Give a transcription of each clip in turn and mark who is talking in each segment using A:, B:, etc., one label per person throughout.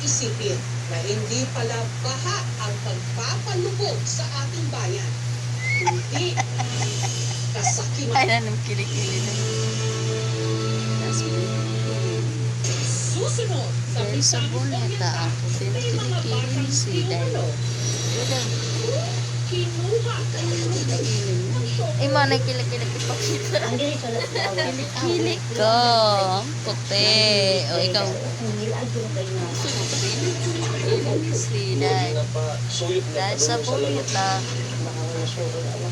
A: isipin na hindi pala baha ang pagpapalubog sa ating bayan. Hindi kasakiman.
B: Ay, anong kilikili na.
A: Susunod sa
B: Dahil sa buneta, ang puti na kilikili ni Siday. Walang
A: kinuha
B: ay, mana kilikili ipakita. Kilikili ko. Ang puti. O, ikaw. Siday. Dahil sa buneta.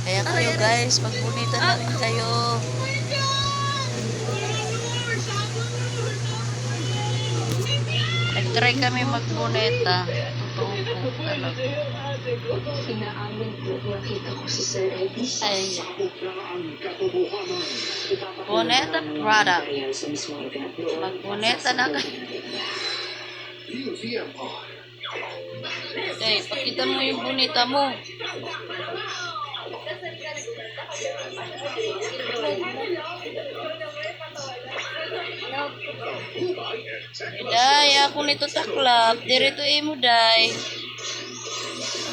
B: Kaya kayo guys, magbunita na rin kayo. Nag-try kami magbuneta. Totoo po talaga. Ay. Boneta product. Magbuneta na kayo. Okay, pakita mo yung bunita mo. Day, ako nito taklap. Dirito imo, day.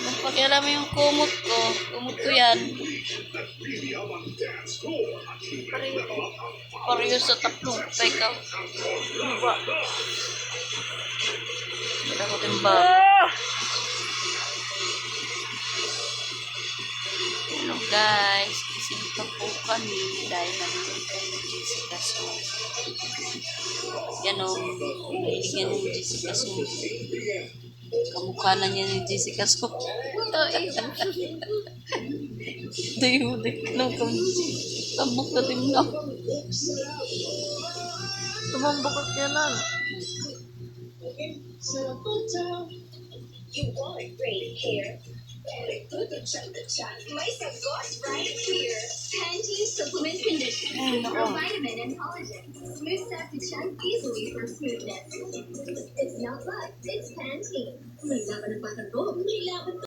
B: Kung pakialam mo yung kumot ko. Kumot ko yan. Pareho sa taklong pa ikaw. Diba? Wala ko timba. Hello guys. Kising pa po kami. Dahil nanonood kayo ng Jessica So. Yan o. Mahilig yan yung Jessica So. Kamukha na niya ni Jessica So. Tayo, nang tambok na timno. Tumambok ka na.
C: You want great hair? My Sagos right here. Pantene Supplement Conditioner. For vitamin and collagen. Smooth out the chat easily for smoothness. It's not luck, it's Pantene. May laban ng patago.